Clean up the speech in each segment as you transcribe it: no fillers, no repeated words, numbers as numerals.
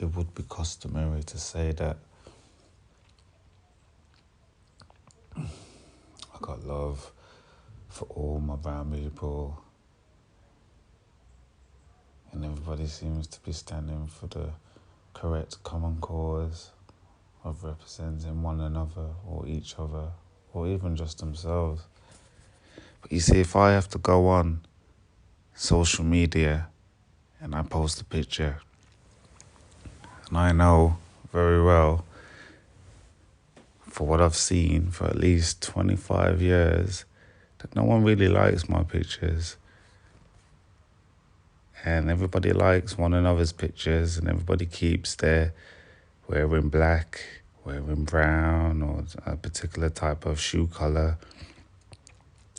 it would be customary to say that I got love for all my brown people, and everybody seems to be standing for the correct common cause of representing one another or each other or even just themselves. But you see, if I have to go on social media and I post a picture, and I know very well, for what I've seen for at least 25 years, that no one really likes my pictures. And everybody likes one another's pictures, and everybody keeps their wearing black, wearing brown, or a particular type of shoe colour.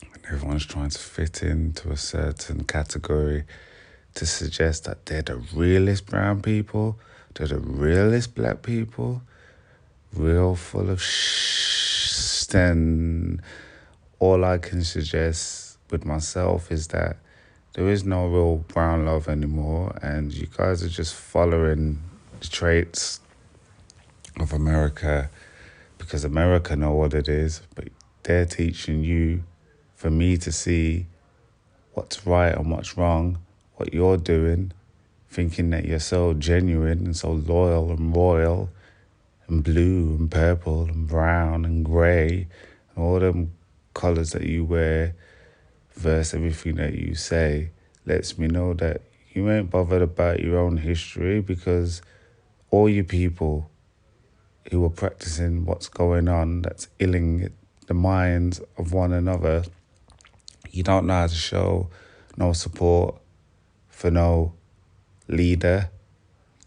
And everyone's trying to fit into a certain category to suggest that they're the realest brown people, they're the realest black people, real full of then all I can suggest with myself is that there is no real brown love anymore, and you guys are just following the traits of America because America know what it is, but they're teaching you for me to see what's right and what's wrong, what you're doing, thinking that you're so genuine and so loyal and royal and blue and purple and brown and grey and all them colours that you wear versus everything that you say lets me know that you ain't bothered about your own history, because all you people who are practicing what's going on that's illing the minds of one another, you don't know how to show no support for no leader.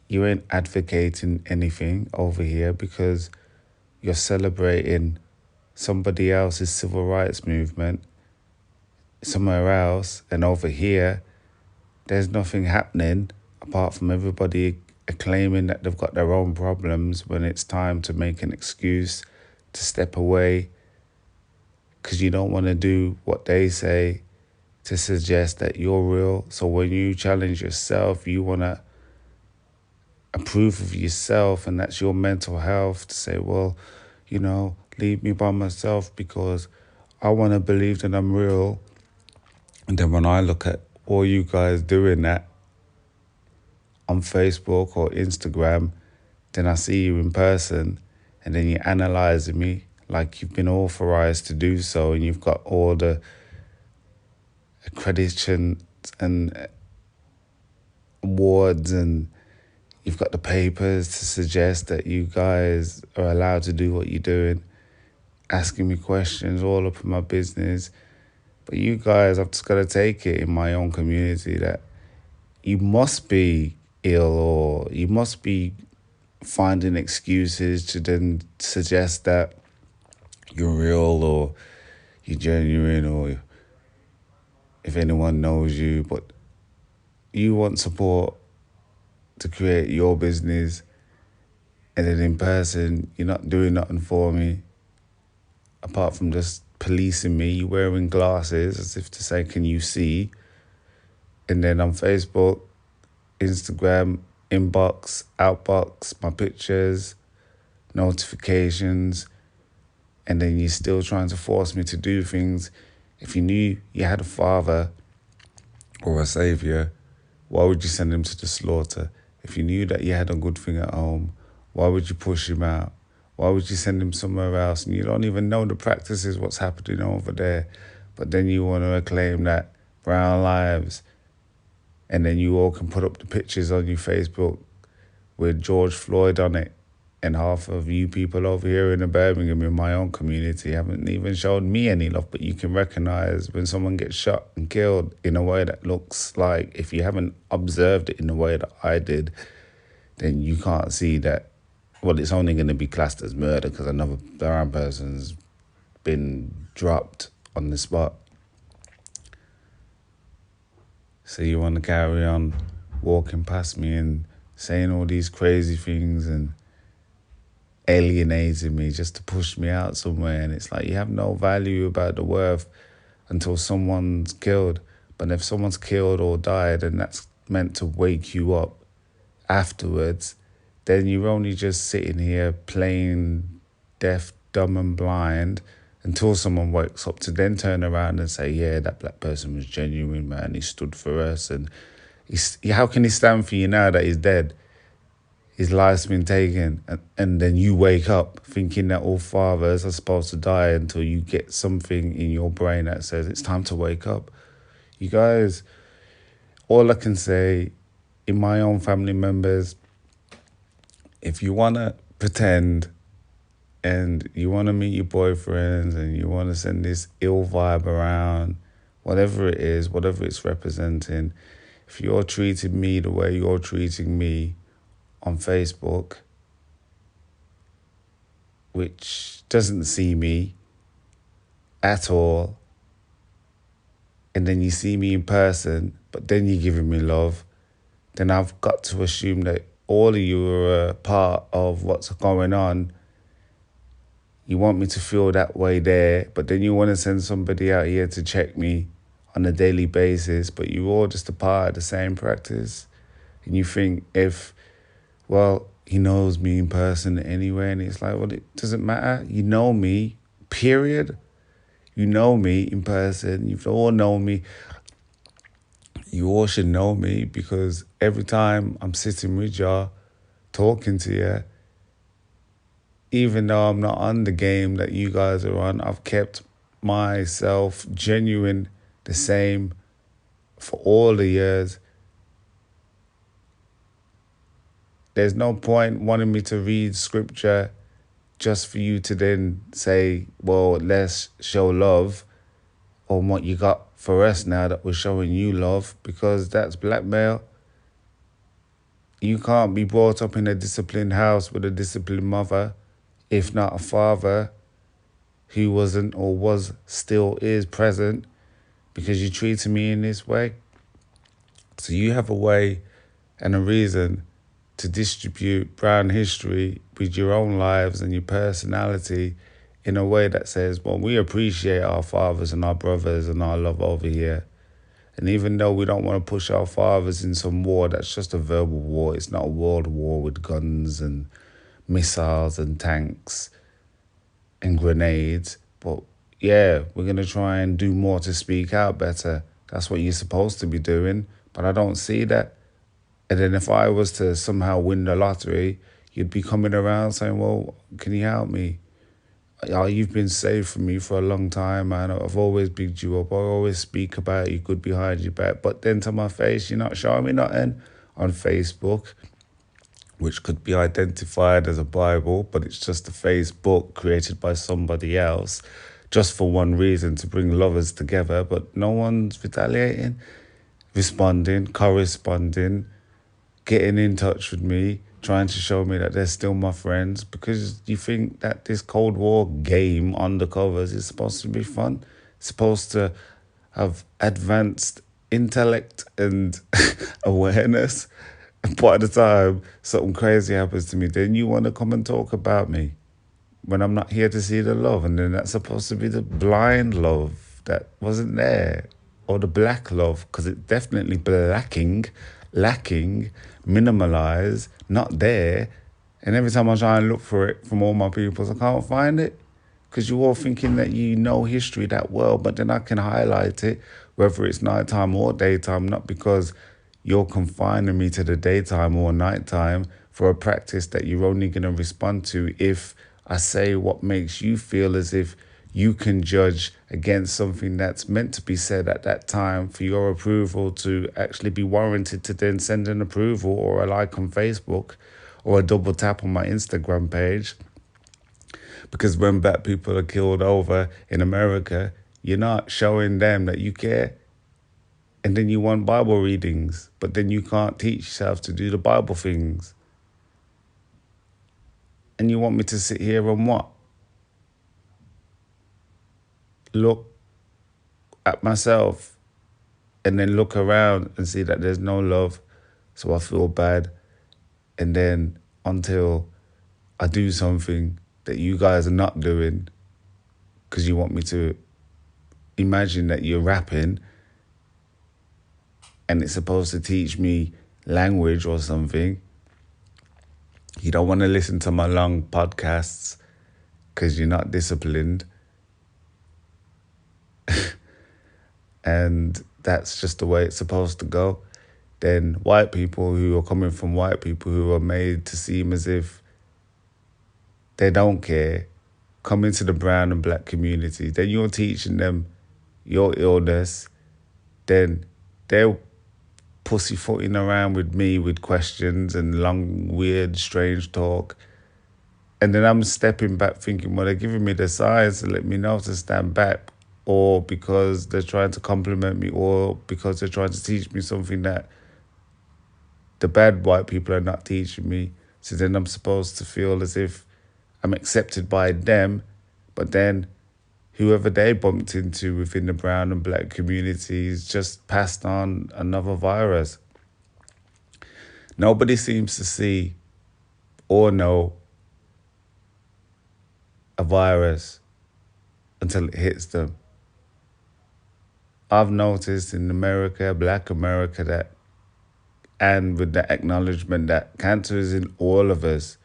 You ain't advocating anything over here because you're celebrating somebody else's civil rights movement somewhere else, and over here there's nothing happening apart from everybody claiming that they've got their own problems when it's time to make an excuse to step away because you don't want to do what they say to suggest that you're real. So when you challenge yourself, you want to approve of yourself, and that's your mental health, to say, well, you know, leave me by myself because I want to believe that I'm real. And then when I look at all you guys doing that on Facebook or Instagram, then I see you in person, and then you're analysing me like you've been authorised to do so, and you've got all the accreditation and awards, and you've got the papers to suggest that you guys are allowed to do what you're doing, asking me questions all up in my business. But you guys, I've just got to take it in my own community that you must be ill, or you must be finding excuses to then suggest that you're real or you're genuine, or if anyone knows you, but you want support to create your business, and then in person you're not doing nothing for me apart from just policing me. You're wearing glasses as if to say, can you see? And then on Facebook, Instagram, inbox, outbox, my pictures, notifications, and then you're still trying to force me to do things. If you knew you had a father or a saviour, why would you send him to the slaughter? If you knew that you had a good thing at home, why would you push him out? Why would you send him somewhere else? And you don't even know the practices, what's happening over there. But then you want to acclaim that brown lives. And then you all can put up the pictures on your Facebook with George Floyd on it. And half of you people over here in Birmingham, in my own community, haven't even shown me any love. But you can recognise when someone gets shot and killed in a way that looks like, if you haven't observed it in the way that I did, then you can't see that, well, it's only going to be classed as murder because another brown person's been dropped on the spot. So you want to carry on walking past me and saying all these crazy things and alienating me just to push me out somewhere. And it's like you have no value about the worth until someone's killed. But if someone's killed or died, and that's meant to wake you up afterwards, then you're only just sitting here playing deaf, dumb and blind until someone wakes up to then turn around and say, yeah, that black person was genuine, man. He stood for us. And how can he stand for you now that he's dead? His life's been taken. And then you wake up thinking that all fathers are supposed to die until you get something in your brain that says it's time to wake up. You guys, all I can say, in my own family members, if you want to pretend and you want to meet your boyfriends and you want to send this ill vibe around, whatever it is, whatever it's representing, if you're treating me the way you're treating me on Facebook, which doesn't see me at all, and then you see me in person, but then you're giving me love, then I've got to assume that all of you are a part of what's going on. You want me to feel that way there, but then you want to send somebody out here to check me on a daily basis, but you're all just a part of the same practice. And you think he knows me in person anyway, and it's like, well, it doesn't matter. You know me, period. You know me in person. You all know me. You all should know me, because every time I'm sitting with y'all, talking to you, even though I'm not on the game that you guys are on, I've kept myself genuine, the same for all the years. There's no point wanting me to read scripture just for you to then say, well, let's show love on what you got for us now that we're showing you love, because that's blackmail. You can't be brought up in a disciplined house with a disciplined mother, if not a father who wasn't or still is present, because you treated me in this way. So you have a way and a reason to distribute brown history with your own lives and your personality in a way that says, well, we appreciate our fathers and our brothers and our love over here. And even though we don't want to push our fathers in some war, that's just a verbal war. It's not a world war with guns and missiles and tanks and grenades. But yeah, we're going to try and do more to speak out better. That's what you're supposed to be doing. But I don't see that. And then if I was to somehow win the lottery, you'd be coming around saying, well, can you help me? Oh, you've been saved for me for a long time, man. I've always bigged you up. I always speak about you good behind your back. But then to my face, you're not showing me nothing on Facebook, which could be identified as a Bible, but it's just a Facebook created by somebody else just for one reason, to bring lovers together. But no one's retaliating, responding, corresponding, getting in touch with me, trying to show me that they're still my friends, because you think that this Cold War game on the covers is supposed to be fun. It's supposed to have advanced intellect and awareness. And by the time something crazy happens to me, then you want to come and talk about me when I'm not here to see the love. And then that's supposed to be the blind love that wasn't there, or the black love, because it's definitely lacking, minimalized, not there. And every time I try and look for it from all my peoples, I can't find it, because you're all thinking that you know history that well. But then I can highlight it, whether it's nighttime or daytime, not because you're confining me to the daytime or nighttime for a practice that you're only going to respond to if I say what makes you feel as if you can judge against something that's meant to be said at that time for your approval to actually be warranted to then send an approval or a like on Facebook or a double tap on my Instagram page. Because when black people are killed over in America, you're not showing them that you care. And then you want Bible readings, but then you can't teach yourself to do the Bible things. And you want me to sit here and what? Look at myself and then look around and see that there's no love, so I feel bad. And then until I do something that you guys are not doing, because you want me to imagine that you're rapping and it's supposed to teach me language or something, You don't want to listen to my long podcasts because you're not disciplined. And that's just the way it's supposed to go. Then white people who are coming from white people who are made to seem as if they don't care, come into the brown and black community. Then you're teaching them your illness. Then they're pussyfooting around with me with questions and long, weird, strange talk. And then I'm stepping back thinking, well, they're giving me the signs to let me know to stand back, or because they're trying to compliment me, or because they're trying to teach me something that the bad white people are not teaching me. So then I'm supposed to feel as if I'm accepted by them, but then whoever they bumped into within the brown and black communities just passed on another virus. Nobody seems to see or know a virus until it hits them. I've noticed in America, black America, that, and with the acknowledgement that cancer is in all of us.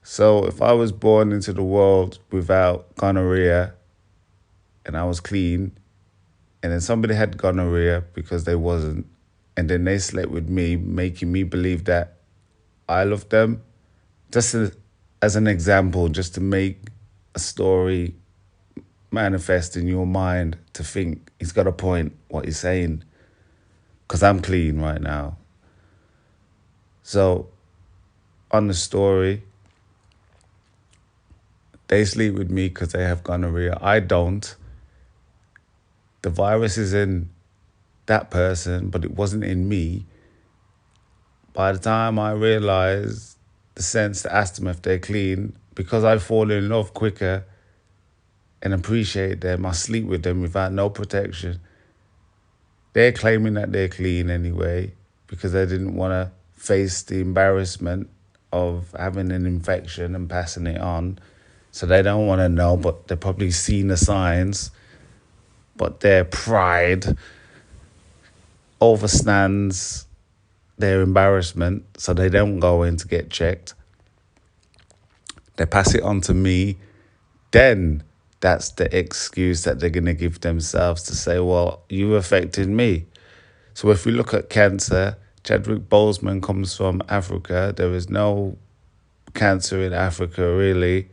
So if I was born into the world without gonorrhea and I was clean, and then somebody had gonorrhea because they wasn't, and then they slept with me, making me believe that I love them, just as an example, just to make a story manifest in your mind to think he's got a point, what he's saying, because I'm clean right now. So on the story, they sleep with me because they have gonorrhea. I don't. The virus is in that person, but it wasn't in me. By the time I realized the sense to ask them if they're clean, because I fall in love quicker and appreciate them, I sleep with them without no protection. They're claiming that they're clean anyway because they didn't want to face the embarrassment of having an infection and passing it on. So they don't want to know, but they've probably seen the signs. But their pride overstands their embarrassment, so they don't go in to get checked. They pass it on to me. Then that's the excuse that they're going to give themselves to say, well, you affected me. So if we look at cancer, Chadwick Boseman comes from Africa. There is no cancer in Africa, really.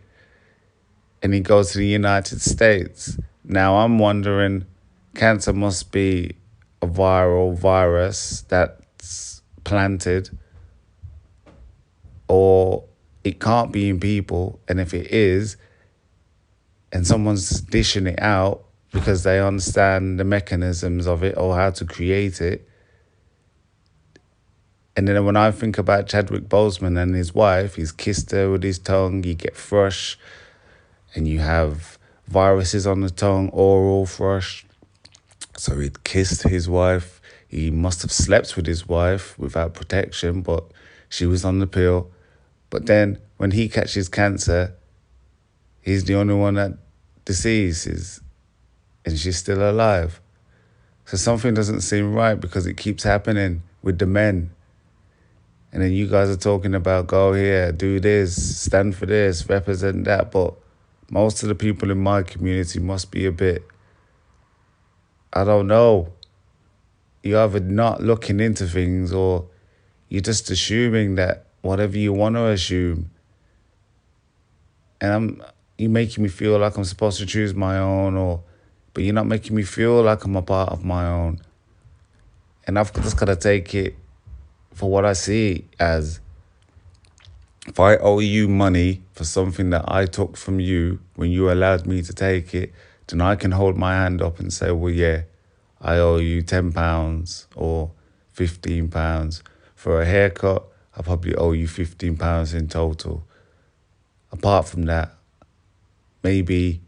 And he goes to the United States. Now I'm wondering, cancer must be a viral virus that's planted, or it can't be in people. And if it is, and someone's dishing it out because they understand the mechanisms of it or how to create it. And then when I think about Chadwick Boseman and his wife, he's kissed her with his tongue, you get thrush, and you have viruses on the tongue, oral thrush. So he'd kissed his wife. He must have slept with his wife without protection, but she was on the pill. But then when he catches cancer, he's the only one that deceases, and she's still alive. So something doesn't seem right because it keeps happening with the men. And then you guys are talking about, go here, do this, stand for this, represent that. But most of the people in my community must be a bit, I don't know. You're either not looking into things, or you're just assuming that whatever you want to assume. And you're making me feel like I'm supposed to choose my own, but you're not making me feel like I'm a part of my own. And I've just got to take it for what I see as. If I owe you money for something that I took from you when you allowed me to take it, then I can hold my hand up and say, well, yeah, I owe you £10 or £15. For a haircut, I probably owe you £15 in total. Apart from that, maybe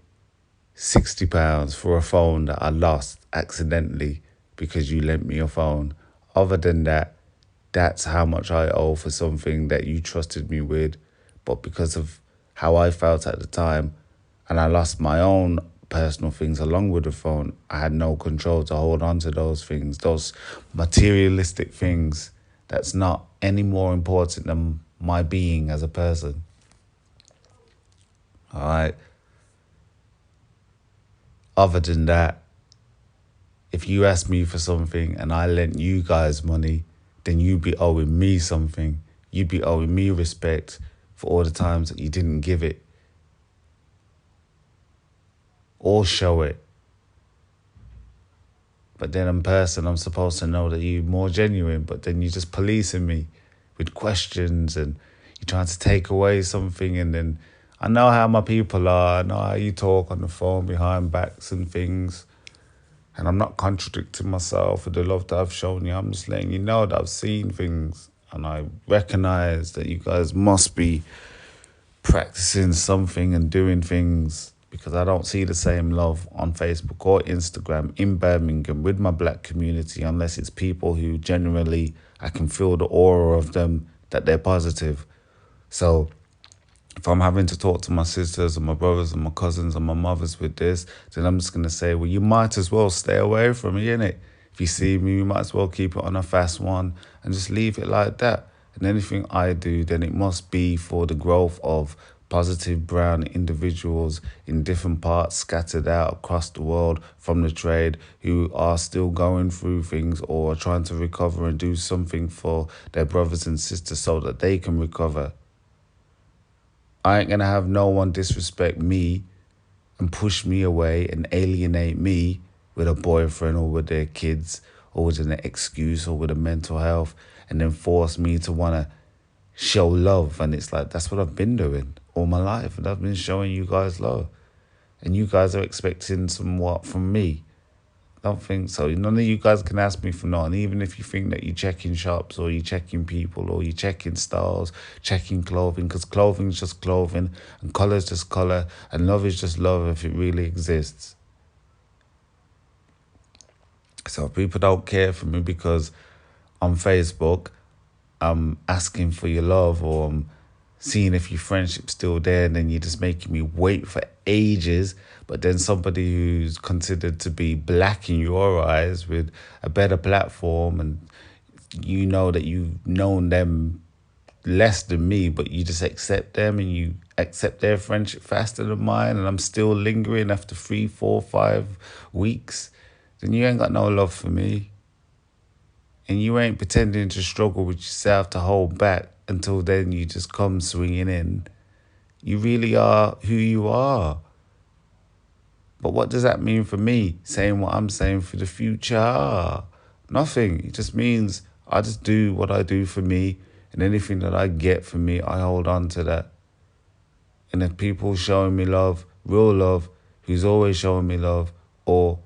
£60 for a phone that I lost accidentally because you lent me your phone. Other than that, that's how much I owe for something that you trusted me with. But because of how I felt at the time, and I lost my own personal things along with the phone, I had no control to hold on to those things, those materialistic things that's not any more important than my being as a person. All right. Other than that, if you ask me for something and I lent you guys money, then you'd be owing me something. You'd be owing me respect for all the times that you didn't give it or show it. But then in person, I'm supposed to know that you're more genuine, but then you're just policing me with questions and you're trying to take away something. And then I know how my people are. I know how you talk on the phone behind backs and things. And I'm not contradicting myself with the love that I've shown you. I'm just letting you know that I've seen things and I recognize that you guys must be practicing something and doing things, because I don't see the same love on Facebook or Instagram in Birmingham with my black community unless it's people who generally, I can feel the aura of them, that they're positive. So if I'm having to talk to my sisters and my brothers and my cousins and my mothers with this, then I'm just going to say, well, you might as well stay away from me, innit? If you see me, you might as well keep it on a fast one and just leave it like that. And anything I do, then it must be for the growth of positive brown individuals in different parts scattered out across the world from the trade who are still going through things or are trying to recover and do something for their brothers and sisters so that they can recover. I ain't going to have no one disrespect me and push me away and alienate me with a boyfriend or with their kids or with an excuse or with a mental health and then force me to want to show love. And it's like, that's what I've been doing all my life. And I've been showing you guys love. And you guys are expecting somewhat from me. Don't think so. None of you guys can ask me for nothing, even if you think that you're checking shops or you're checking people or you're checking styles, checking clothing, because clothing's just clothing and colour's just colour and love is just love if it really exists. So people don't care for me because on Facebook I'm asking for your love or I'm seeing if your friendship's still there, and then you're just making me wait for ages. But then somebody who's considered to be black in your eyes with a better platform, and you know that you've known them less than me, but you just accept them and you accept their friendship faster than mine, and I'm still lingering after 3, 4, 5 weeks, then you ain't got no love for me. And you ain't pretending to struggle with yourself to hold back until then you just come swinging in. You really are who you are. But what does that mean for me, saying what I'm saying for the future? Nothing. It just means I just do what I do for me, and anything that I get from me, I hold on to that. And if people showing me love, real love, who's always showing me love, or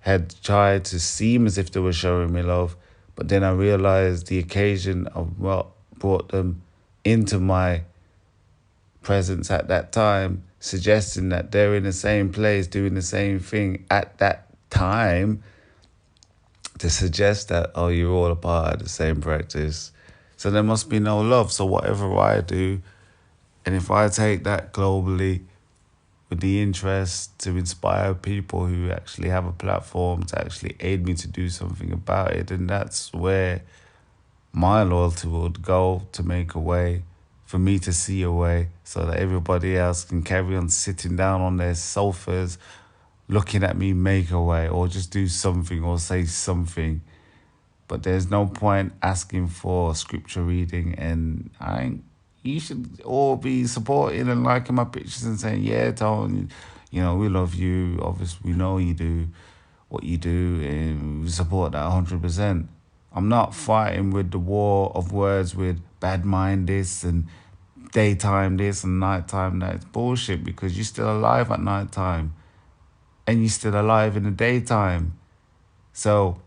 had tried to seem as if they were showing me love, but then I realized the occasion of what brought them into my presence at that time, suggesting that they're in the same place, doing the same thing at that time, to suggest that, oh, you're all a part of the same practice. So there must be no love. So whatever I do, and if I take that globally with the interest to inspire people who actually have a platform to actually aid me to do something about it, and that's where my loyalty would go, to make a way, for me to see a way so that everybody else can carry on sitting down on their sofas looking at me make a way, or just do something or say something. But there's no point asking for scripture reading, and you should all be supporting and liking my pictures and saying, yeah, Tone, we love you. Obviously, we know you do what you do, and we support that 100%. I'm not fighting with the war of words with bad mind this and daytime this and nighttime that. It's bullshit, because you're still alive at nighttime and you're still alive in the daytime. So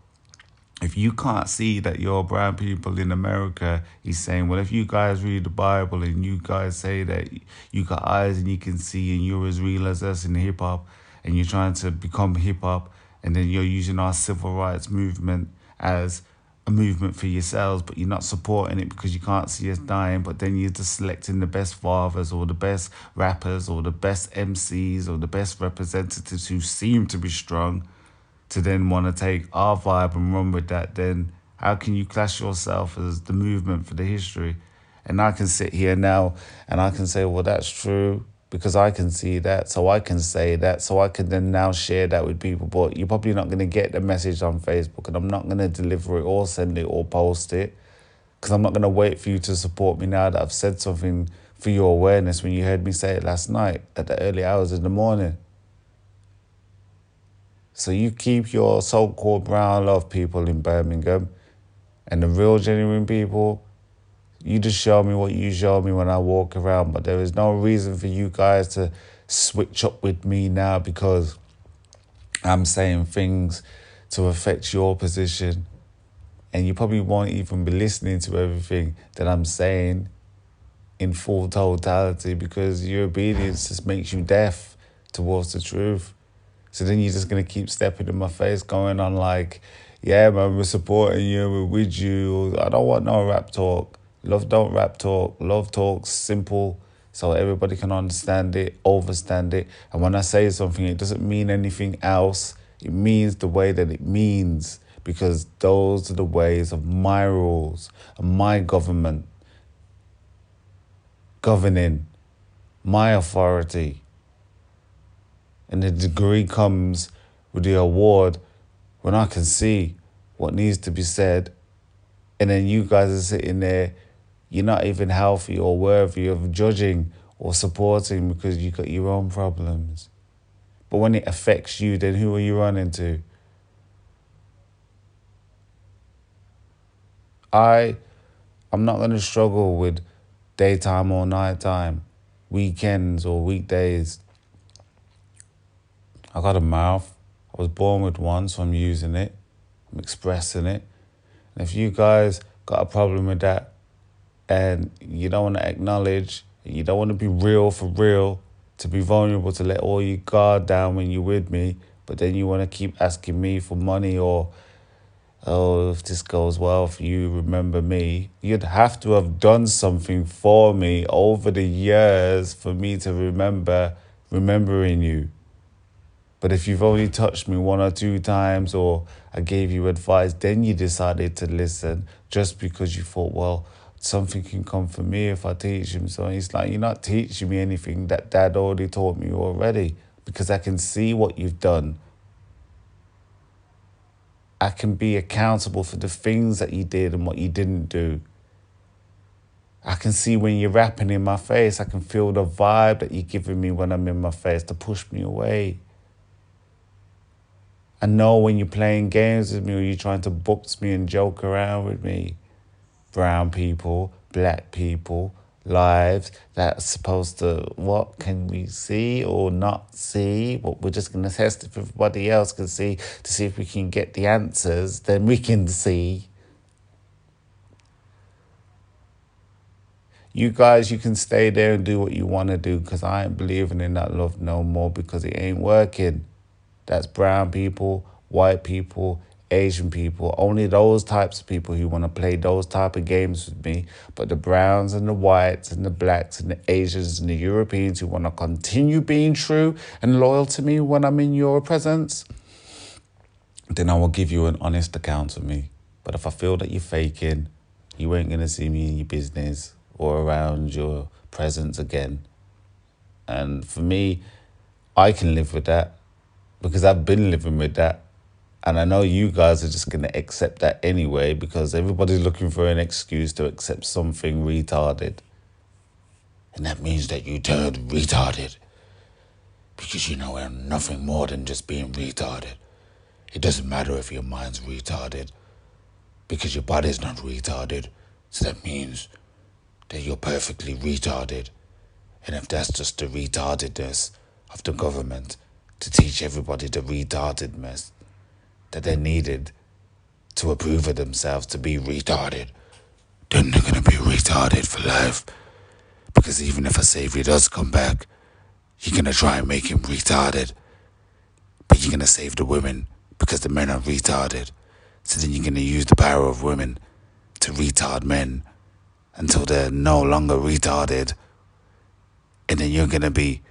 if you can't see that your brown people in America is saying, well, if you guys read the Bible and you guys say that you got eyes and you can see and you're as real as us in hip hop, and you're trying to become hip hop, and then you're using our civil rights movement as a movement for yourselves, but you're not supporting it because you can't see us dying, but then you're just selecting the best fathers or the best rappers or the best MCs or the best representatives who seem to be strong, to then want to take our vibe and run with that, then how can you class yourself as the movement for the history? And I can sit here now and I can say, well, that's true because I can see that. So I can say that. So I can then now share that with people. But you're probably not going to get the message on Facebook, and I'm not going to deliver it or send it or post it, because I'm not going to wait for you to support me now that I've said something for your awareness when you heard me say it last night at the early hours of the morning. So you keep your so-called brown love people in Birmingham, and the real genuine people, you just show me what you show me when I walk around. But there is no reason for you guys to switch up with me now because I'm saying things to affect your position. And you probably won't even be listening to everything that I'm saying in full totality because your obedience just makes you deaf towards the truth. So then you're just going to keep stepping in my face going on like, yeah, man, we're supporting you, we're with you. I don't want no rap talk. Love don't rap talk. Love talks simple so everybody can understand it, overstand it. And when I say something, it doesn't mean anything else. It means the way that it means, because those are the ways of my rules and my government governing my authority. And the degree comes with the award when I can see what needs to be said. And then you guys are sitting there, you're not even healthy or worthy of judging or supporting because you got your own problems. But when it affects you, then who are you running to? I'm not going to struggle with daytime or nighttime, weekends or weekdays. I got a mouth. I was born with one, so I'm using it. I'm expressing it. And if you guys got a problem with that and you don't want to acknowledge, you don't want to be real for real, to be vulnerable, to let all your guard down when you're with me, but then you want to keep asking me for money or, oh, if this goes well for you, remember me. You'd have to have done something for me over the years for me to remembering you. But if you've only touched me 1 or 2 times or I gave you advice, then you decided to listen just because you thought, well, something can come from me if I teach him. So it's like, you're not teaching me anything that Dad already taught me already, because I can see what you've done. I can be accountable for the things that you did and what you didn't do. I can see when you're rapping in my face. I can feel the vibe that you're giving me when I'm in my face to push me away. I know when you're playing games with me or you're trying to box me and joke around with me. Brown people, black people, lives that's supposed to, what can we see or not see? What we're just going to test if everybody else can see to see if we can get the answers, then we can see. You guys, you can stay there and do what you want to do, because I ain't believing in that love no more, because it ain't working. That's brown people, white people, Asian people, only those types of people who want to play those type of games with me. But the browns and the whites and the blacks and the Asians and the Europeans who want to continue being true and loyal to me when I'm in your presence, then I will give you an honest account of me. But if I feel that you're faking, you ain't going to see me in your business or around your presence again. And for me, I can live with that, because I've been living with that. And I know you guys are just going to accept that anyway, because everybody's looking for an excuse to accept something retarded. And that means that you turned retarded, because you know we're nothing more than just being retarded. It doesn't matter if your mind's retarded, because your body's not retarded. So that means that you're perfectly retarded. And if that's just the retardedness of the government to teach everybody the retardedness that they needed to approve of themselves to be retarded, then they're going to be retarded for life. Because even if a savior does come back, you're going to try and make him retarded. But you're going to save the women because the men are retarded. So then you're going to use the power of women to retard men until they're no longer retarded. And then you're going to be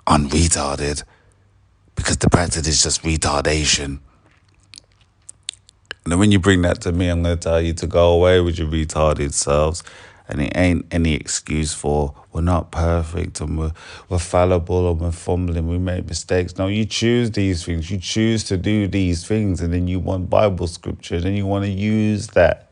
unretarded, because the practice is just retardation. And And when you bring that to me, I'm going to tell you to go away with your retarded selves. And it ain't any excuse for we're not perfect and we're fallible and we're fumbling, we make mistakes. No, you choose these things. You choose to do these things, and then you want Bible scripture, and then you want to use that,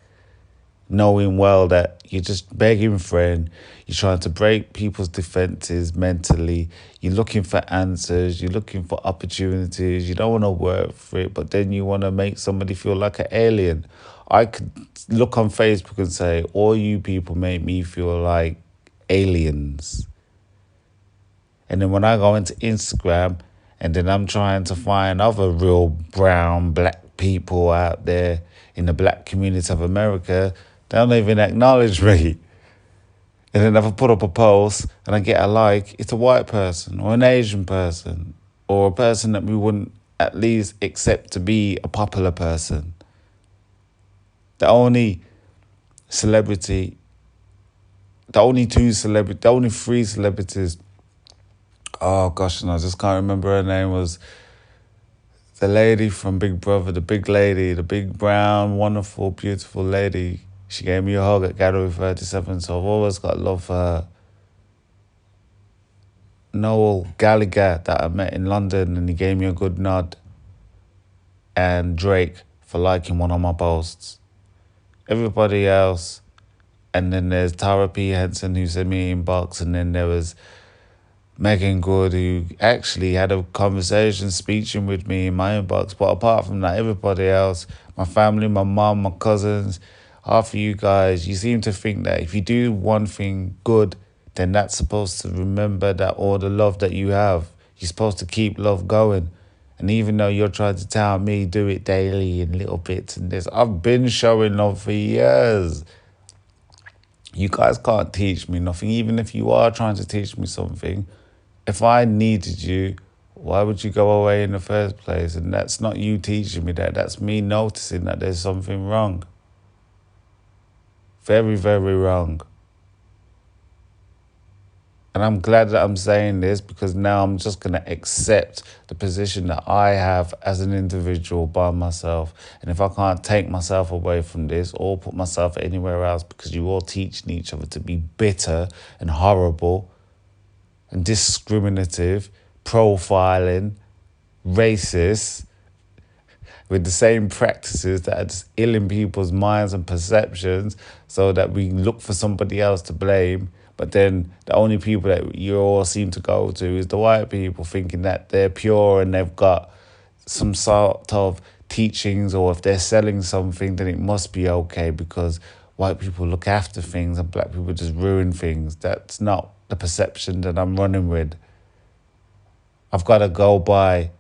knowing well that you're just begging friend, you're trying to break people's defenses mentally, you're looking for answers, you're looking for opportunities, you don't want to work for it, but then you want to make somebody feel like an alien. I could look on Facebook and say, all you people make me feel like aliens. And then when I go into Instagram and then I'm trying to find other real brown, black people out there in the black community of America, they don't even acknowledge me. And then if I put up a post and I get a like, it's a white person or an Asian person or a person that we wouldn't at least accept to be a popular person. The only celebrity, the only three celebrities, oh gosh, and I just can't remember her name, was the lady from Big Brother, the big lady, the big brown, wonderful, beautiful lady. She gave me a hug at Gallery 37, so I've always got love for her. Noel Gallagher that I met in London, and he gave me a good nod. And Drake for liking one of my posts. Everybody else, and then there's Tara P. Henson who sent me an inbox, and then there was Megan Good who actually had a conversation speeching with me in my inbox. But apart from that, everybody else, my family, my mum, my cousins, half of you guys, you seem to think that if you do one thing good, then that's supposed to remember that all the love that you have. You're supposed to keep love going. And even though you're trying to tell me do it daily in little bits and this, I've been showing love for years. You guys can't teach me nothing. Even if you are trying to teach me something, if I needed you, why would you go away in the first place? And that's not you teaching me that. That's me noticing that there's something wrong. Very, very wrong. And I'm glad that I'm saying this, because now I'm just going to accept the position that I have as an individual by myself. And if I can't take myself away from this or put myself anywhere else, because you're all teaching each other to be bitter and horrible and discriminative, profiling, racist, with the same practices that are just ill in people's minds and perceptions, so that we look for somebody else to blame. But then the only people that you all seem to go to is the white people, thinking that they're pure and they've got some sort of teachings, or if they're selling something, then it must be okay because white people look after things and black people just ruin things. That's not the perception that I'm running with. I've got to go by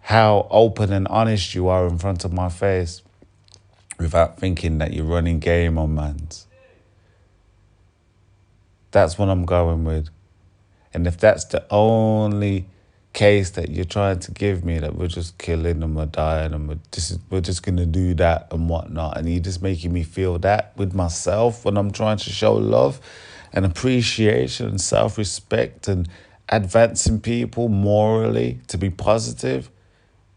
how open and honest you are in front of my face without thinking that you're running game on mans. That's what I'm going with. And if that's the only case that you're trying to give me, that we're just killing and we're dying and we're just going to do that and whatnot, and you're just making me feel that with myself when I'm trying to show love and appreciation and self-respect and advancing people morally to be positive,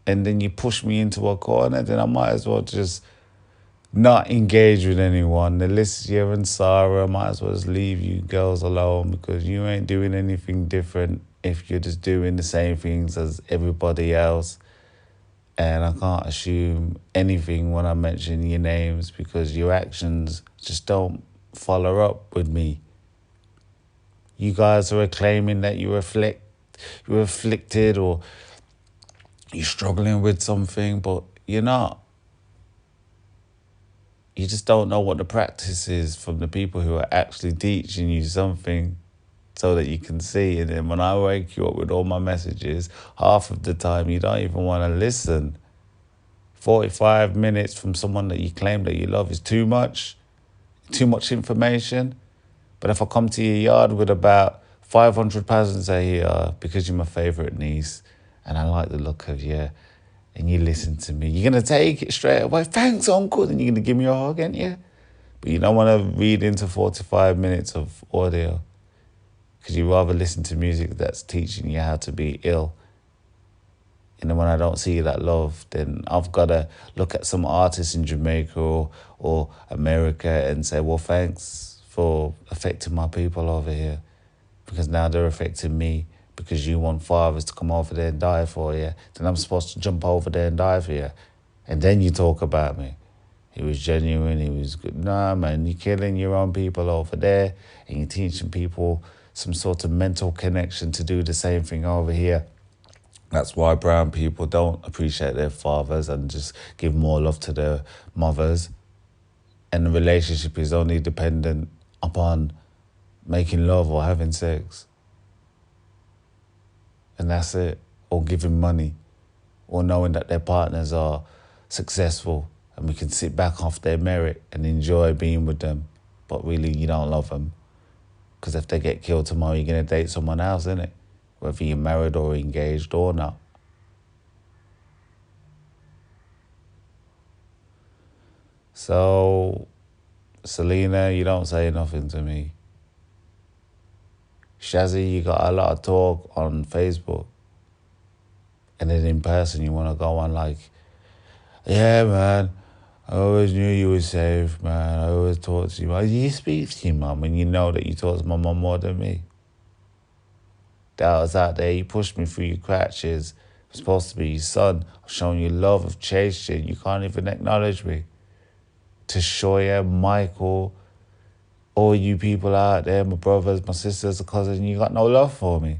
and then you push me into a corner, then I might as well just not engage with anyone. Alicia and Sarah, I might as well just leave you girls alone, because you ain't doing anything different if you're just doing the same things as everybody else. And I can't assume anything when I mention your names, because your actions just don't follow up with me. You guys are claiming that you're afflicted or you're struggling with something, but you're not. You just don't know what the practice is from the people who are actually teaching you something so that you can see. And then when I wake you up with all my messages, half of the time you don't even want to listen. 45 minutes from someone that you claim that you love is too much information. But if I come to your yard with about 500 pounds and say, here, because you're my favourite niece and I like the look of you, and you listen to me, you're going to take it straight away. Thanks, uncle. And you're going to give me a hug, ain't you? But you don't want to read into 45 minutes of audio, because you rather listen to music that's teaching you how to be ill. And then when I don't see that love, then I've got to look at some artists in Jamaica or America and say, well, thanks for affecting my people over here, because now they're affecting me because you want fathers to come over there and die for you. Then I'm supposed to jump over there and die for you. And then you talk about me. He was genuine, he was good. Nah, man, you're killing your own people over there and you're teaching people some sort of mental connection to do the same thing over here. That's why brown people don't appreciate their fathers and just give more love to their mothers. And the relationship is only dependent upon making love or having sex. And that's it. Or giving money. Or knowing that their partners are successful and we can sit back off their merit and enjoy being with them. But really, you don't love them. Because if they get killed tomorrow, you're going to date someone else, innit? Whether you're married or engaged or not. So, Selena, you don't say nothing to me. Shazzy, you got a lot of talk on Facebook. And then in person, you want to go on like, yeah, man, I always knew you were safe, man. I always talked to you. You speak to your mum and you know that you talk to my mum more than me. That I was out there, you pushed me through your crutches. I'm supposed to be your son. I've shown you love, I've chased you. You can't even acknowledge me. Tashoya, Michael, all you people out there, my brothers, my sisters, my cousins, you got no love for me.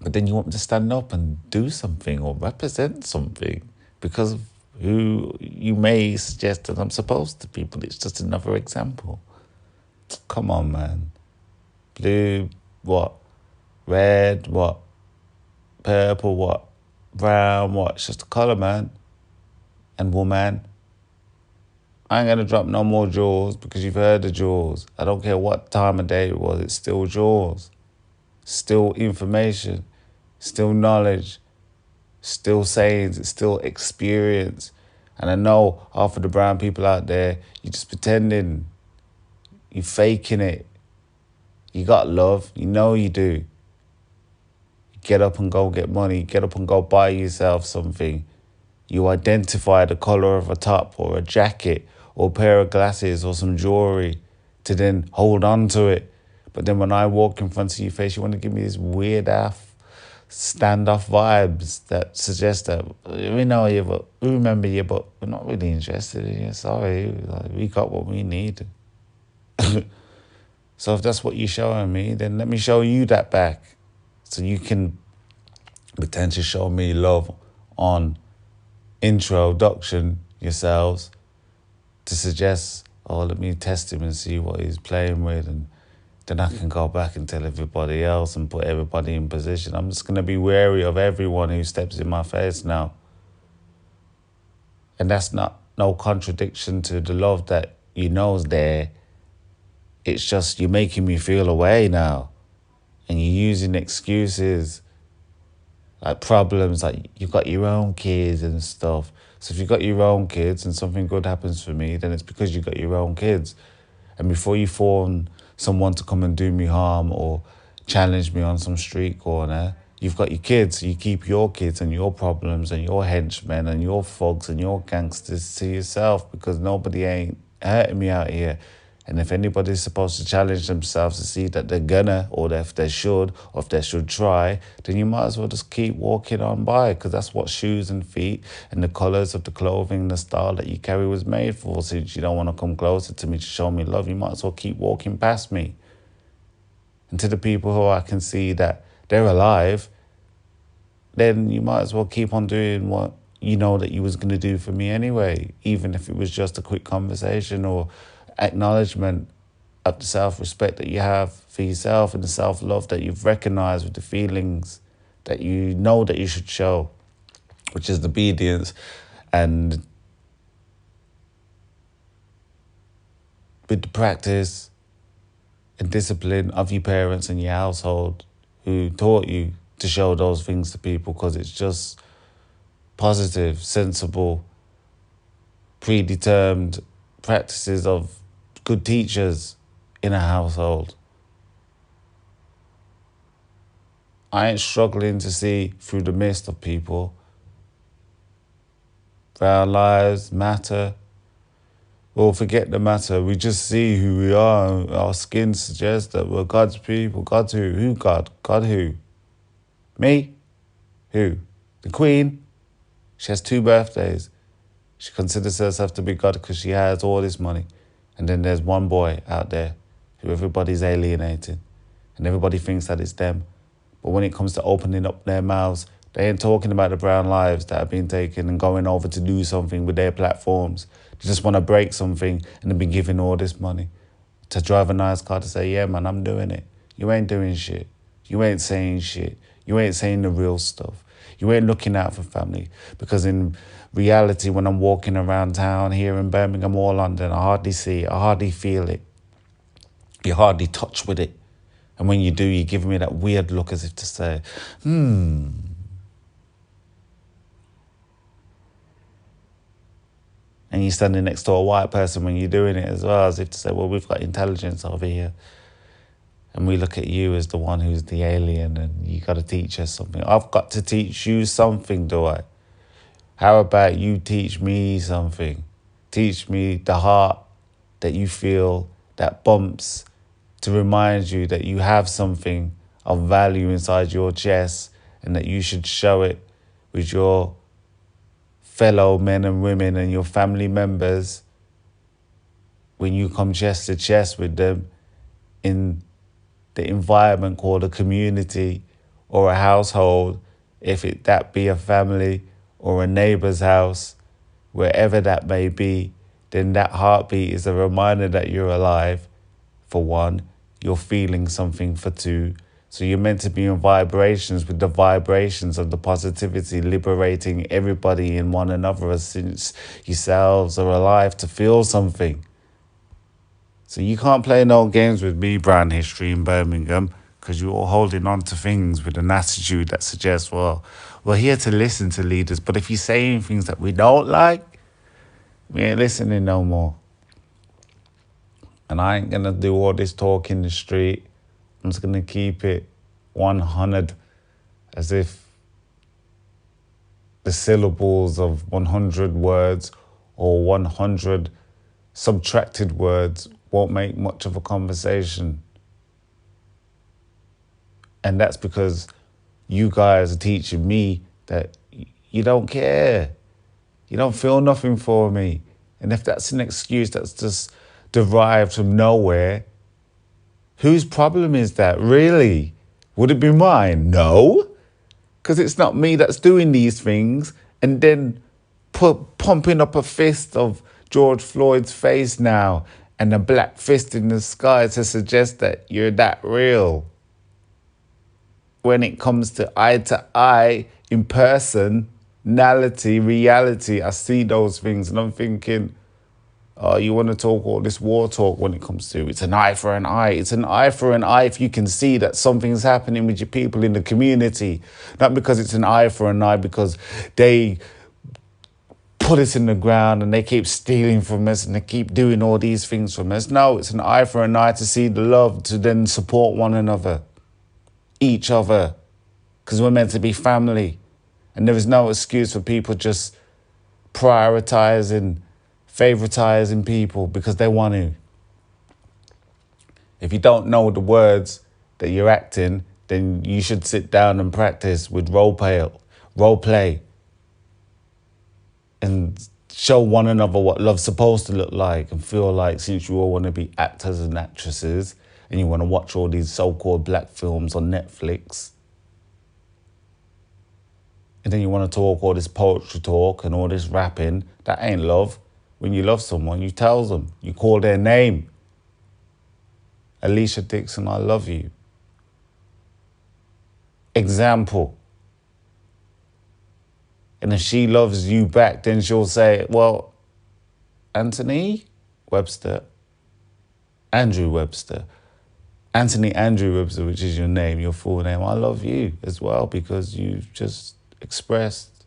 But then you want me to stand up and do something or represent something because of who you may suggest that I'm supposed to be, but it's just another example. Come on, man. Blue, what? Red, what? Purple, what? Brown, what? It's just a colour, man. And woman. I ain't going to drop no more jewels because you've heard the jewels. I don't care what time of day it was, it's still jewels. Still information. Still knowledge. Still sayings. It's still experience. And I know half of the brown people out there, you're just pretending. You're faking it. You got love. You know you do. Get up and go get money. Get up and go buy yourself something. You identify the colour of a top or a jacket or a pair of glasses or some jewellery to then hold on to it. But then when I walk in front of your face, you want to give me this weird-ass standoff vibes that suggest that we know you, but we remember you, but we're not really interested in you. Sorry, like, we got what we need. So if that's what you're showing me, then let me show you that back. So you can pretend to show me love on introduction yourselves to suggest, oh, let me test him and see what he's playing with, and then I can go back and tell everybody else and put everybody in position. I'm just going to be wary of everyone who steps in my face now. And that's not no contradiction to the love that you know is there. It's just you're making me feel away now. And you're using excuses like problems, like you've got your own kids and stuff. So if you've got your own kids and something good happens for me, then it's because you've got your own kids. And before you phone someone to come and do me harm or challenge me on some street corner, you've got your kids. So you keep your kids and your problems and your henchmen and your thugs and your gangsters to yourself, because nobody ain't hurting me out here. And if anybody's supposed to challenge themselves to see that they're gonna, or if they should, or if they should try, then you might as well just keep walking on by, because that's what shoes and feet and the colours of the clothing, the style that you carry was made for. Since you don't want to come closer to me to show me love, you might as well keep walking past me. And to the people who I can see that they're alive, then you might as well keep on doing what you know that you was going to do for me anyway, even if it was just a quick conversation or acknowledgement of the self-respect that you have for yourself and the self-love that you've recognised with the feelings that you know that you should show, which is the obedience and with the practice and discipline of your parents and your household who taught you to show those things to people, because it's just positive, sensible, predetermined practices of good teachers in a household. I ain't struggling to see through the mist of people. Brown lives matter. Well, forget the matter. We just see who we are. Our skin suggests that we're God's people. God's who? Who God? God who? Me? Who? The Queen? She has 2 birthdays. She considers herself to be God because she has all this money. And then there's one boy out there who everybody's alienating. And everybody thinks that it's them. But when it comes to opening up their mouths, they ain't talking about the brown lives that have been taken and going over to do something with their platforms. They just want to break something and they've been given all this money to drive a nice car to say, yeah, man, I'm doing it. You ain't doing shit. You ain't saying shit. You ain't saying the real stuff. You ain't looking out for family. Because in reality, when I'm walking around town here in Birmingham or London, I hardly see it. I hardly feel it. You hardly touch with it. And when you do, you give me that weird look as if to say, And you're standing next to a white person when you're doing it as well, as if to say, well, we've got intelligence over here. And we look at you as the one who's the alien and you got to teach us something. I've got to teach you something, do I? How about you teach me something? Teach me the heart that you feel, that bumps, to remind you that you have something of value inside your chest and that you should show it with your fellow men and women and your family members when you come chest to chest with them in the environment called a community or a household, if that be a family or a neighbor's house, wherever that may be, then that heartbeat is a reminder that you're alive, for one. You're feeling something, for 2. So you're meant to be in vibrations with the vibrations of the positivity, liberating everybody in one another since yourselves are alive to feel something. So you can't play no games with me, Brown History in Birmingham, because you're all holding on to things with an attitude that suggests, well, we're here to listen to leaders, but if you're saying things that we don't like, we ain't listening no more. And I ain't going to do all this talk in the street. I'm just going to keep it 100, as if the syllables of 100 words or 100 subtracted words won't make much of a conversation. And that's because you guys are teaching me that you don't care. You don't feel nothing for me. And if that's an excuse that's just derived from nowhere, whose problem is that, really? Would it be mine? No, because it's not me that's doing these things and then pumping up a fist of George Floyd's face now and a black fist in the sky to suggest that you're that real. When it comes to eye in personality, reality, I see those things and I'm thinking, oh, you want to talk all this war talk when it comes to it's an eye for an eye. It's an eye for an eye if you can see that something's happening with your people in the community. Not because it's an eye for an eye because they put us in the ground and they keep stealing from us and they keep doing all these things from us. No, it's an eye for an eye to see the love, to then support one another, each other, because we're meant to be family. And there is no excuse for people just prioritizing, favoritizing people because they want to. If you don't know the words that you're acting, then you should sit down and practice with role play, and show one another what love's supposed to look like and feel like, since you all want to be actors and actresses and you want to watch all these so-called black films on Netflix, and then you want to talk all this poetry talk and all this rapping, that ain't love. When you love someone, you tell them, you call their name. Alicia Dixon, I love you. Example. And if she loves you back, then she'll say, well, Andrew Webster, Anthony Andrew Webster, which is your name, your full name, I love you as well, because you've just expressed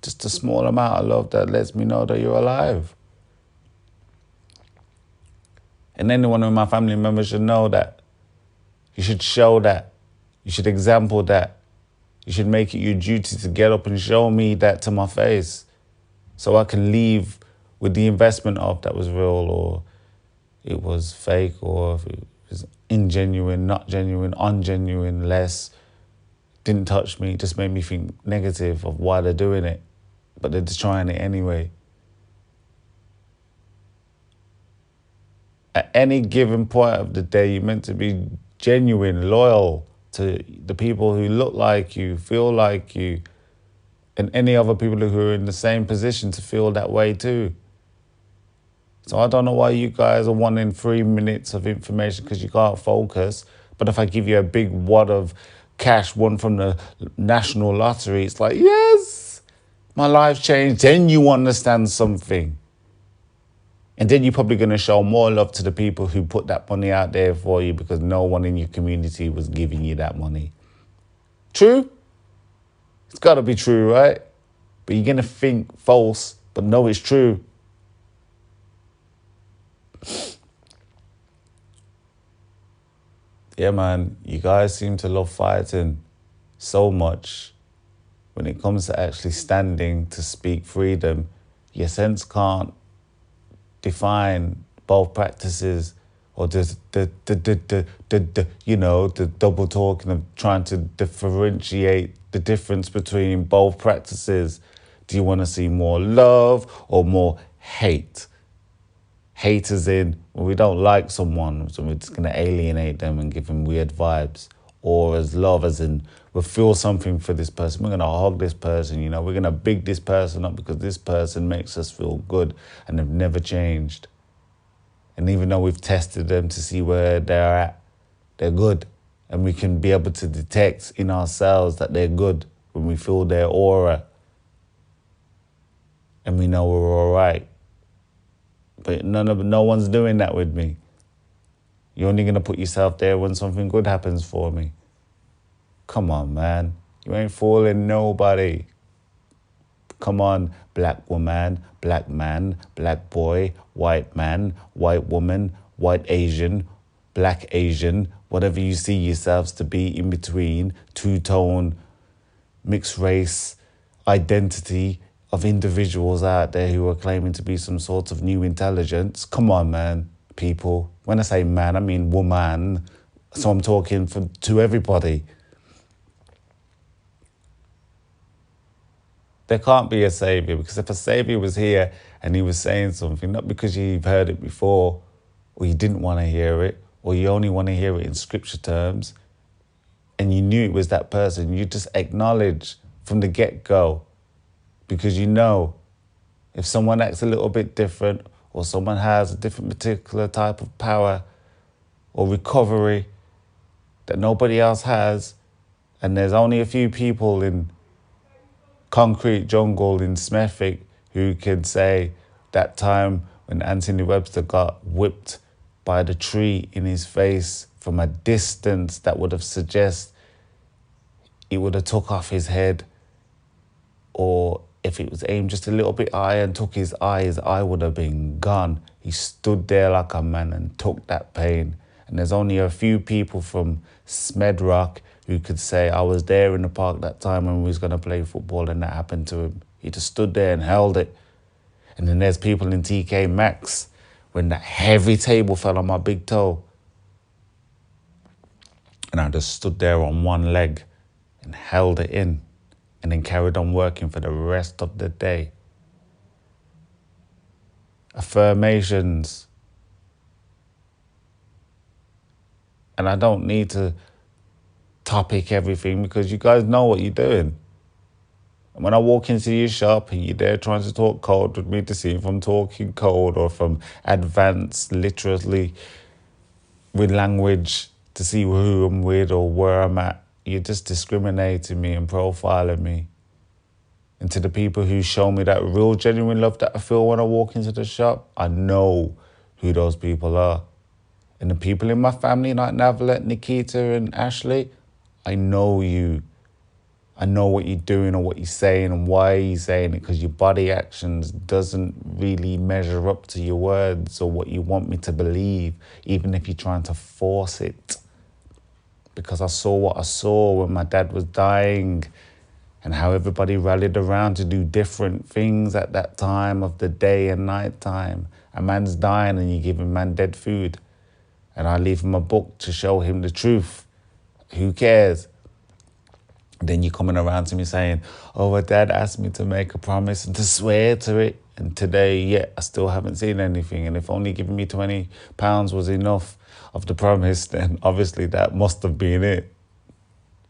just a small amount of love that lets me know that you're alive. And anyone in my family members should know that. You should show that. You should example that You should make it your duty to get up and show me that to my face so I can leave with the investment of that was real or it was fake or if it was ingenuine, not genuine, ungenuine, less. Didn't touch me, just made me think negative of why they're doing it. But they're just trying it anyway. At any given point of the day, you're meant to be genuine, loyal to the people who look like you, feel like you, and any other people who are in the same position to feel that way too. So I don't know why you guys are wanting 3 minutes of information because you can't focus. But if I give you a big wad of cash won from the national lottery, it's like, yes, my life changed. Then you understand something. And then you're probably going to show more love to the people who put that money out there for you because no one in your community was giving you that money. True? It's got to be true, right? But you're going to think false, but no, it's true. Yeah, man, you guys seem to love fighting so much. When it comes to actually standing to speak freedom, your sense can't define both practices or the double talking of trying to differentiate the difference between both practices. Do you want to see more love or more hate? Hate as in when we don't like someone, so we're just going to alienate them and give them weird vibes. Or as love as in we feel something for this person. We're going to hug this person, we're going to big this person up because this person makes us feel good and they've never changed. And even though we've tested them to see where they're at, they're good. And we can be able to detect in ourselves that they're good when we feel their aura. And we know we're all right. But no one's doing that with me. You're only going to put yourself there when something good happens for me. Come on, man. You ain't fooling nobody. Come on, black woman, black man, black boy, white man, white woman, white Asian, black Asian, whatever you see yourselves to be in between, two-tone, mixed race, identity of individuals out there who are claiming to be some sort of new intelligence. Come on, man, people. When I say man, I mean woman. So I'm talking to everybody. There can't be a savior, because if a savior was here and he was saying something, not because you've heard it before or you didn't want to hear it or you only want to hear it in scripture terms and you knew it was that person, you just acknowledge from the get-go, because you know if someone acts a little bit different or someone has a different particular type of power or recovery that nobody else has, and there's only a few people in concrete jungle in Smethwick who can say that time when Anthony Webster got whipped by the tree in his face from a distance that would have suggested it would have took off his head, or if it was aimed just a little bit higher and took his eye would have been gone. He stood there like a man and took that pain. And there's only a few people from Smedrock who could say, I was there in the park that time when we was going to play football and that happened to him. He just stood there and held it. And then there's people in TK Maxx when that heavy table fell on my big toe. And I just stood there on one leg and held it in and then carried on working for the rest of the day. Affirmations. And I don't need to topic everything because you guys know what you're doing. And when I walk into your shop and you're there trying to talk code with me to see if I'm talking code or from advanced literally with language to see who I'm with or where I'm at, you're just discriminating me and profiling me. And to the people who show me that real genuine love that I feel when I walk into the shop, I know who those people are. And the people in my family, like Navalet, Nikita and Ashley, I know you. I know what you're doing or what you're saying and why you're saying it, because your body actions doesn't really measure up to your words or what you want me to believe, even if you're trying to force it. because I saw what I saw when my dad was dying and how everybody rallied around to do different things at that time of the day and night time. A man's dying and you give a man dead food. And I leave him a book to show him the truth. Who cares? Then you're coming around to me saying, oh, my dad asked me to make a promise and to swear to it. And today, yeah, I still haven't seen anything. And if only giving me £20 was enough of the promise, then obviously that must have been it.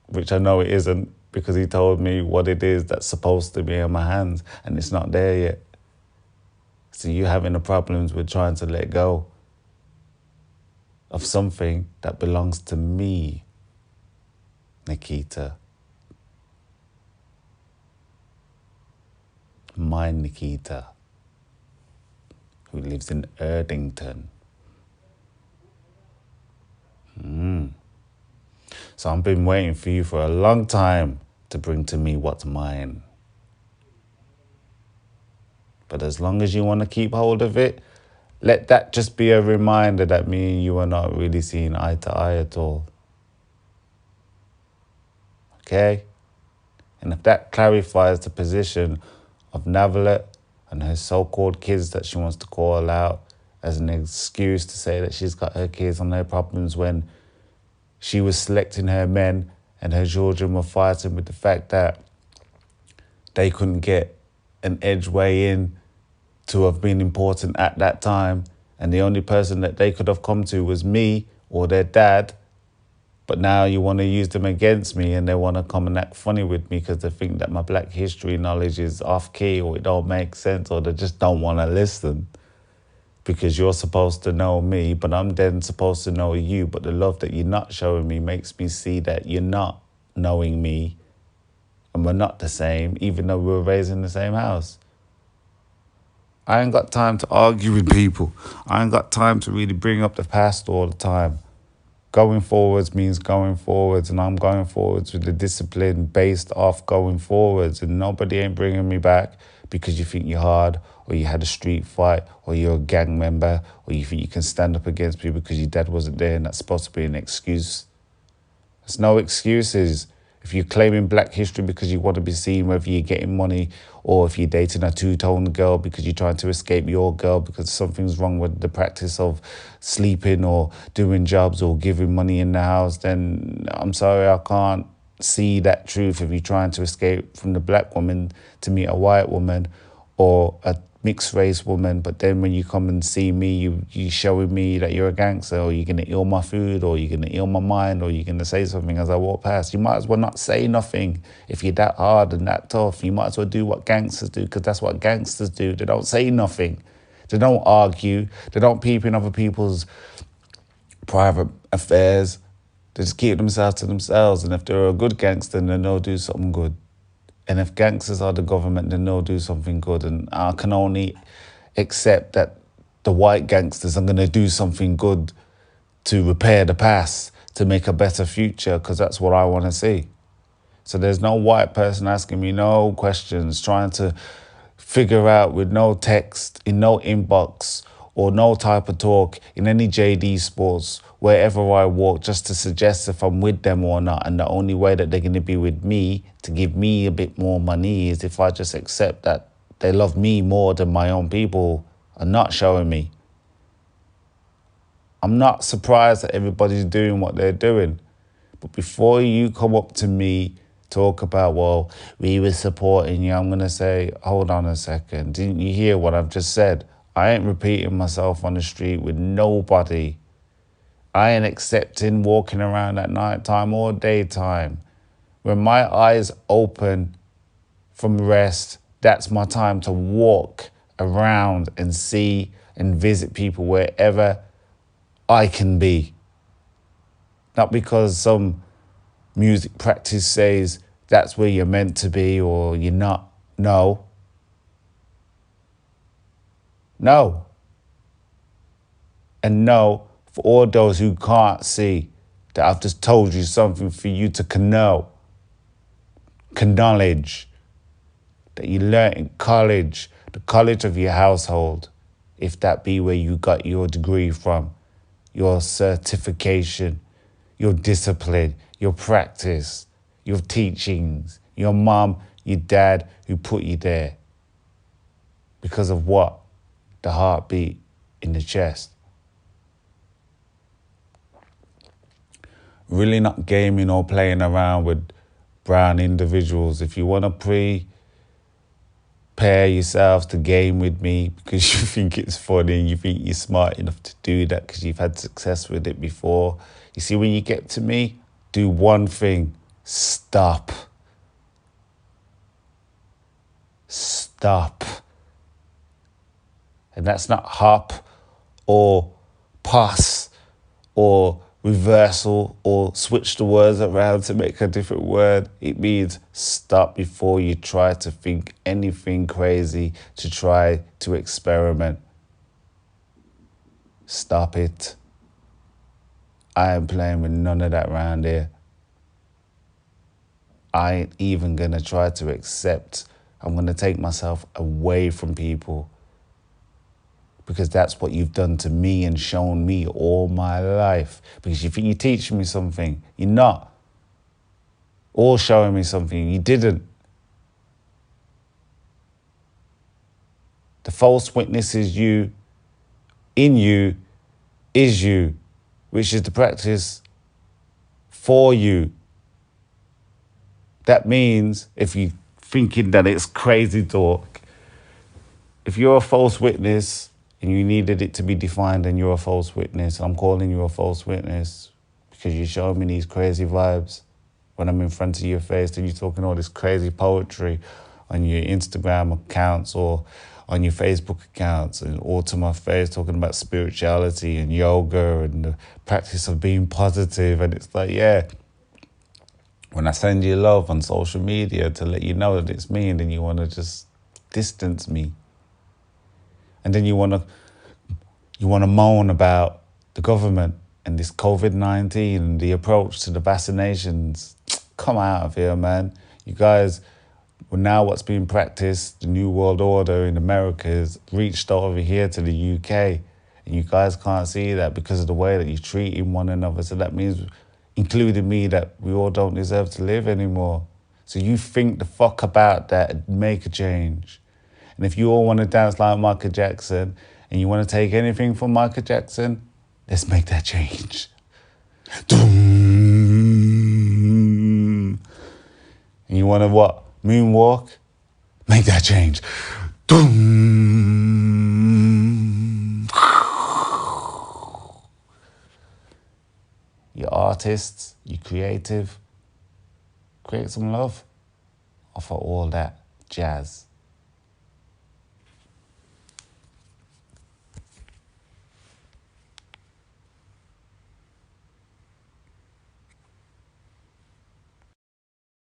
Which I know it isn't, because he told me what it is that's supposed to be in my hands and it's not there yet. So you're having the problems with trying to let go of something that belongs to me, Nikita. My Nikita, who lives in Erdington. So I've been waiting for you for a long time to bring to me what's mine. But as long as you want to keep hold of it, let that just be a reminder that me and you are not really seeing eye to eye at all. Okay? And if that clarifies the position of Navalet and her so-called kids that she wants to call out as an excuse to say that she's got her kids on her problems when she was selecting her men and her children were fighting with the fact that they couldn't get an edge way in to have been important at that time, and the only person that they could have come to was me or their dad. But now you want to use them against me and they want to come and act funny with me because they think that my black history knowledge is off key or it don't make sense, or they just don't want to listen because you're supposed to know me, but I'm then supposed to know you. But the love that you're not showing me makes me see that you're not knowing me and we're not the same, even though we were raised in the same house. I ain't got time to argue with people. I ain't got time to really bring up the past all the time. Going forwards means going forwards, and I'm going forwards with the discipline based off going forwards, and nobody ain't bringing me back because you think you're hard, or you had a street fight, or you're a gang member, or you think you can stand up against me because your dad wasn't there, and that's supposed to be an excuse. There's no excuses. If you're claiming black history because you want to be seen, whether you're getting money or if you're dating a two-tone girl because you're trying to escape your girl because something's wrong with the practice of sleeping or doing jobs or giving money in the house, then I'm sorry, I can't see that truth. If you're trying to escape from the black woman to meet a white woman or a mixed race woman, but then when you come and see me, you showing me that you're a gangster, or you're gonna eat my food, or you're gonna eat my mind, or you're gonna say something as I walk past. You might as well not say nothing. If you're that hard and that tough, you might as well do what gangsters do, because that's what gangsters do. They don't say nothing. They don't argue. They don't peep in other people's private affairs. They just keep themselves to themselves. And if they're a good gangster, then they'll do something good. And if gangsters are the government, then they'll do something good. And I can only accept that the white gangsters are going to do something good to repair the past, to make a better future, because that's what I want to see. So there's no white person asking me no questions, trying to figure out with no text, in no inbox, or no type of talk in any JD Sports, wherever I walk, just to suggest if I'm with them or not. And the only way that they're going to be with me to give me a bit more money is if I just accept that they love me more than my own people are not showing me. I'm not surprised that everybody's doing what they're doing. But before you come up to me, talk about, well, we were supporting you, I'm going to say, hold on a second. Didn't you hear what I've just said? I ain't repeating myself on the street with nobody. I ain't accepting walking around at night time or daytime. When my eyes open from rest, that's my time to walk around and see and visit people wherever I can be. Not because some music practice says that's where you're meant to be or you're not. No. No. And no, for all those who can't see, that I've just told you something for you to know, acknowledge, that you learnt in college, the college of your household, if that be where you got your degree from, your certification, your discipline, your practice, your teachings, your mum, your dad who put you there. Because of what? The heartbeat in the chest. Really not gaming or playing around with brown individuals. If you want to prepare yourselves to game with me because you think it's funny and you think you're smart enough to do that because you've had success with it before. You see, when you get to me, do one thing. Stop. Stop. And that's not hop or pass or reversal or switch the words around to make a different word. It means stop before you try to think anything crazy to try to experiment. Stop it. I ain't playing with none of that around here. I ain't even gonna try to accept. I'm gonna take myself away from people because that's what you've done to me and shown me all my life. Because you think you're teaching me something. You're not. Or showing me something. You didn't. The false witness is you. In you is you, which is the practice for you. That means if you're thinking that it's crazy talk, if you're a false witness and you needed it to be defined and you're a false witness, I'm calling you a false witness because you're showing me these crazy vibes when I'm in front of your face and you're talking all this crazy poetry on your Instagram accounts or on your Facebook accounts and all to my face talking about spirituality and yoga and the practice of being positive. And it's like, yeah, when I send you love on social media to let you know that it's me, and then you want to just distance me. And then you want to moan about the government and this COVID-19 and the approach to the vaccinations. Come out of here, man. You guys, well, now what's being practiced, the New World Order in America has reached over here to the UK. And you guys can't see that because of the way that you're treating one another. So that means, including me, that we all don't deserve to live anymore. So you think the fuck about that and make a change. And if you all want to dance like Michael Jackson and you want to take anything from Michael Jackson, let's make that change. And you want to what? Moonwalk? Make that change. You're artists, you're creative. Create some love. Offer all that jazz.